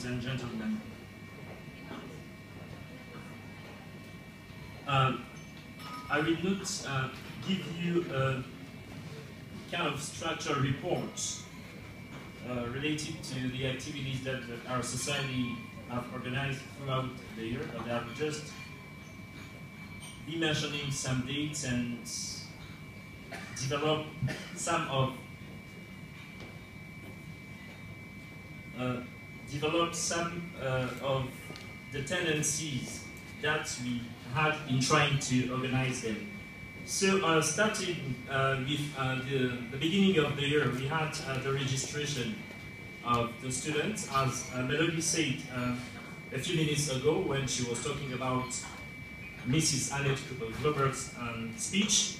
and gentlemen. I will not give you a kind of structural report related to the activities that our society have organized throughout the year, but I will just be mentioning some dates and develop some of the tendencies that we had in trying to organize them. So starting with the beginning of the year, we had the registration of the students, as Melody said a few minutes ago when she was talking about Mrs. Annette Glober's speech.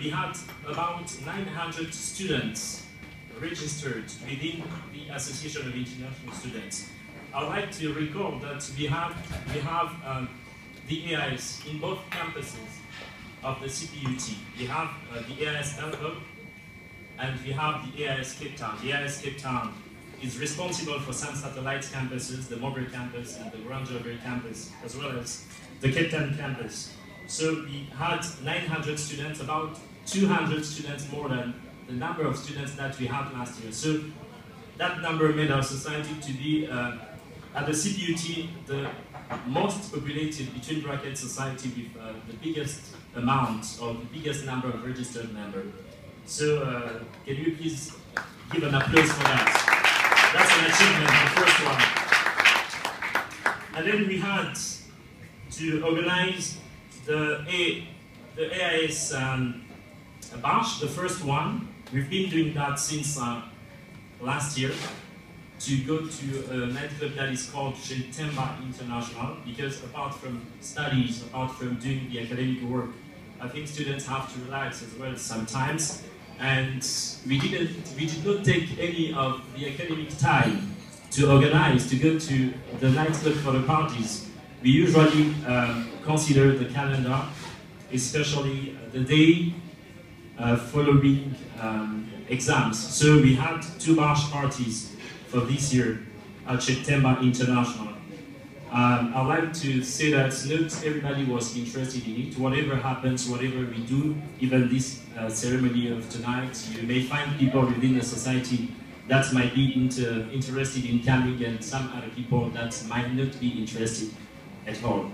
We had about 900 students registered within the Association of International Students. I'd like to recall that we have the AIS in both campuses of the CPUT. We have the AIS Elbow and we have the AIS Cape Town. The AIS Cape Town is responsible for some satellite campuses, the Mobile campus and the Grand Joburg campus, as well as the Cape Town campus. So we had 900 students, about 200 students more than the number of students that we had last year. So that number made our society to be, at the CPUT, the most populated, between brackets, society with the biggest amount or the biggest number of registered members. So can you please give an applause for that? That's an achievement, the first one. And then we had to organize the AIS Bash, the first one. We've been doing that since last year, to go to a nightclub that is called Mpaga International, because apart from studies, apart from doing the academic work, I think students have to relax as well sometimes. And we did not take any of the academic time to organize, to go to the nightclub for the parties. We usually consider the calendar, especially the day following exams. So we had 2 bash parties for this year at Mpaga International. I'd like to say that not everybody was interested in it. Whatever happens, whatever we do, even this ceremony of tonight, you may find people within the society that might be interested in coming, and some other people that might not be interested at all.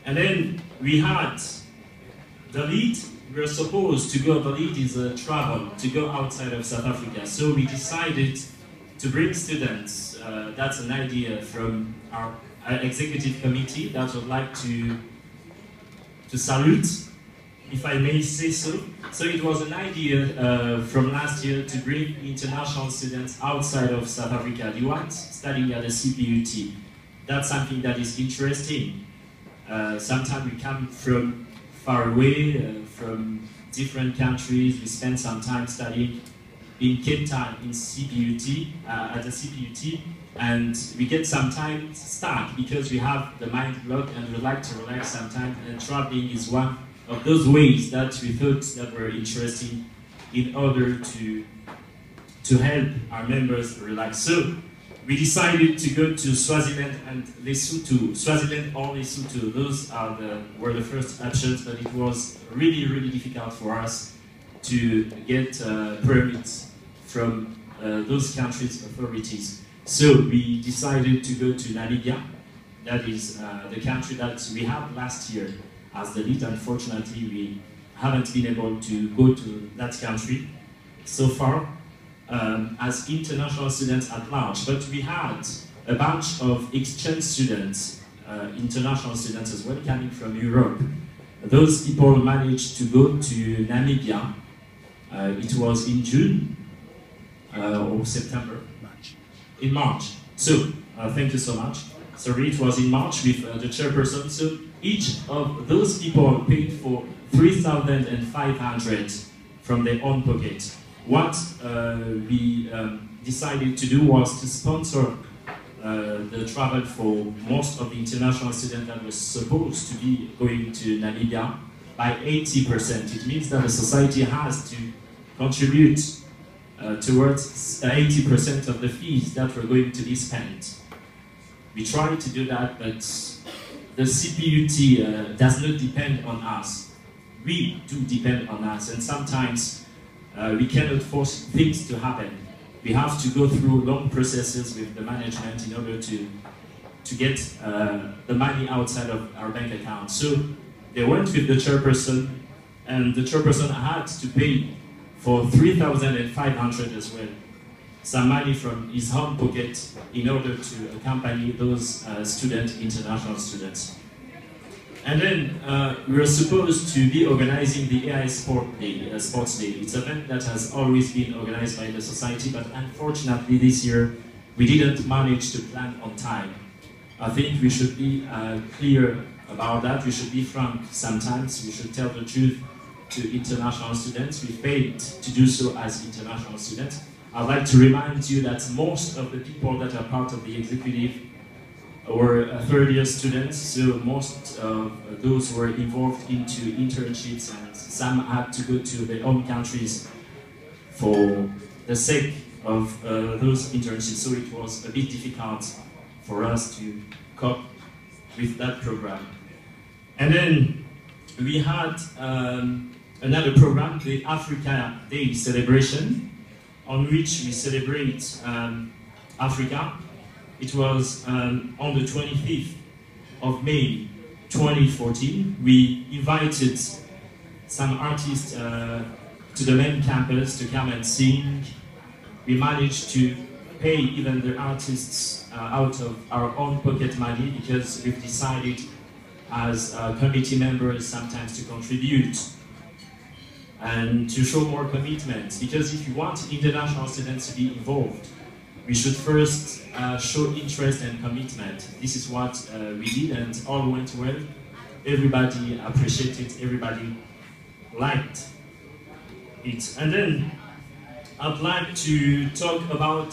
And then we had the lead. We were supposed to go, the lead is a travel, to go outside of South Africa. So we decided to bring students. That's an idea from our executive committee that would like to salute, if I may say so. So it was an idea from last year to bring international students outside of South Africa, the ones studying at the CPUT. That's something that is interesting. Sometimes we come from far away, from different countries. We spend some time studying in Cape Town, in CPUT, at the CPUT, and we get some time stuck because we have the mind blocked and we like to relax sometimes, and traveling is one of those ways that we thought that were interesting in order to help our members relax. So we decided to go to Swaziland and Lesotho. Swaziland or Lesotho, those were the first options, but it was really, really difficult for us to get permits from those countries' authorities. So we decided to go to Namibia. That is the country that we had last year as the lead. Unfortunately, we haven't been able to go to that country so far as international students at large. But we had a bunch of exchange students, international students as well, coming from Europe. Those people managed to go to Namibia. It was in June or September? March. In March. So, thank you so much. Sorry, it was in March with the chairperson. So, each of those people paid for 3,500 from their own pocket. What we decided to do was to sponsor the travel for most of the international students that were supposed to be going to Namibia by 80%. It means that the society has to contribute towards 80% of the fees that were going to be spent. We tried to do that, but the CPUT does not depend on us. We do depend on us, and sometimes we cannot force things to happen. We have to go through long processes with the management in order to get the money outside of our bank account. So they went with the chairperson, and the chairperson had to pay for 3,500 as well, some money from his own pocket in order to accompany those international students. And then we were supposed to be organizing the AI Sports Day. It's an event that has always been organized by the society, but unfortunately this year we didn't manage to plan on time. I think we should be clear about that. We should be frank sometimes. We should tell the truth to international students. We paid to do so as international students. I'd like to remind you that most of the people that are part of the executive were third-year students, so most of those were involved into internships, and some had to go to their own countries for the sake of those internships, so it was a bit difficult for us to cope with that program. And then we had another program, the Africa Day celebration, on which we celebrate Africa. It was on the 25th of May 2014. We invited some artists to the main campus to come and sing. We managed to pay even the artists out of our own pocket money, because we've decided as committee members sometimes to contribute and to show more commitment, because if you want international students to be involved, we should first show interest and commitment. This is what we did, and all went well. Everybody appreciated, everybody liked it. And then I'd like to talk about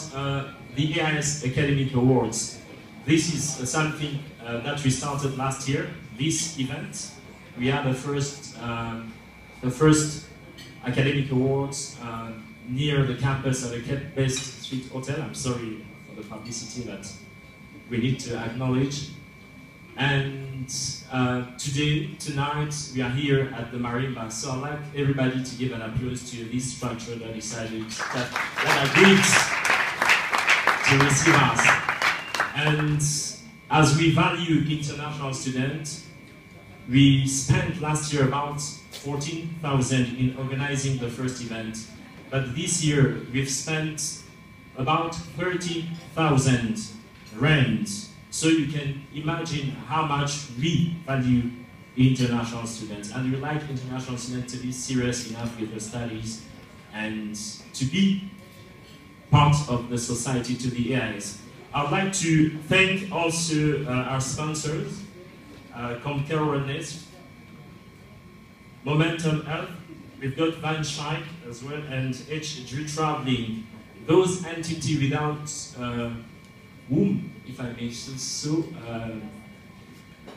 the AIS Academic Awards. This is something that we started last year, this event. We had the first academic awards near the campus at the Cape-based Street Hotel. I'm sorry for the publicity that we need to acknowledge. And tonight, we are here at the Marimba. So I'd like everybody to give an applause to this structure that decided that agreed to receive us. And as we value international students, we spent last year about 14,000 in organizing the first event. But this year, we've spent about 30,000 rand. So you can imagine how much we value international students. And we like international students to be serious enough with their studies and to be part of the society, to the AIS. I'd like to thank also our sponsors, Comcarolness, Momentum Health, we've got Van Schijk as well, and HG Traveling. Those entities without whom, if I may say so,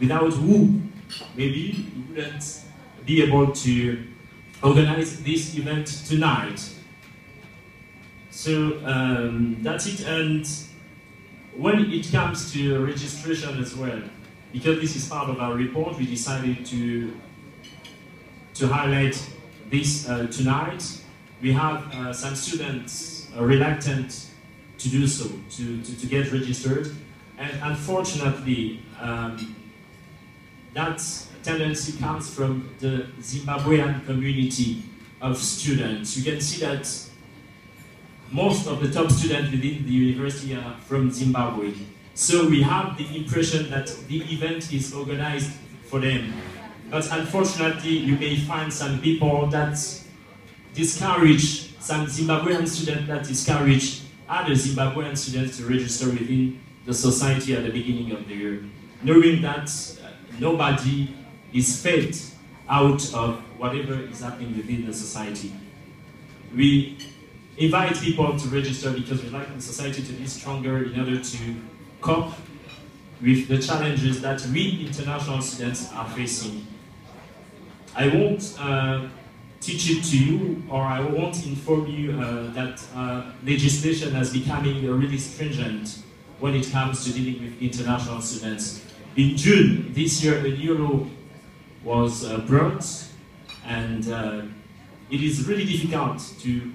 without whom maybe we wouldn't be able to organize this event tonight. So that's it. And when it comes to registration as well, because this is part of our report, we decided to highlight this tonight. We have some students reluctant to do so, to get registered. And unfortunately, that tendency comes from the Zimbabwean community of students. You can see that most of the top students within the university are from Zimbabwe. So we have the impression that the event is organized for them. But unfortunately, you may find some people that discourage, some Zimbabwean students that discourage other Zimbabwean students to register within the society at the beginning of the year, knowing that nobody is fed out of whatever is happening within the society. We invite people to register because we like the society to be stronger in order to cope with the challenges that we international students are facing. I won't teach it to you, or I won't inform you that legislation is becoming really stringent when it comes to dealing with international students. In June this year, a new law was brought, and it is really difficult to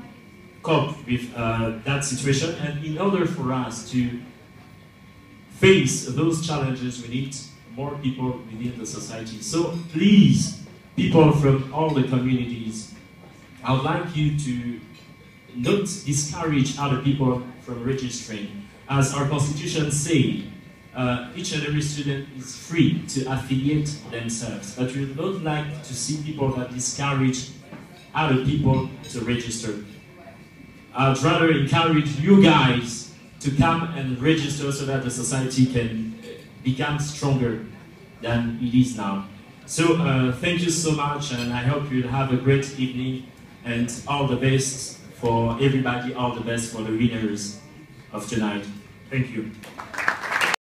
cope with that situation, and in order for us to face those challenges, we need more people within the society. So please, people from all the communities, I would like you to not discourage other people from registering. As our constitution says, each and every student is free to affiliate themselves, but we would not like to see people that discourage other people to register. I'd rather encourage you guys to come and register so that the society can become stronger than it is now. So thank you so much, and I hope you'll have a great evening, and all the best for everybody, all the best for the winners of tonight. Thank you.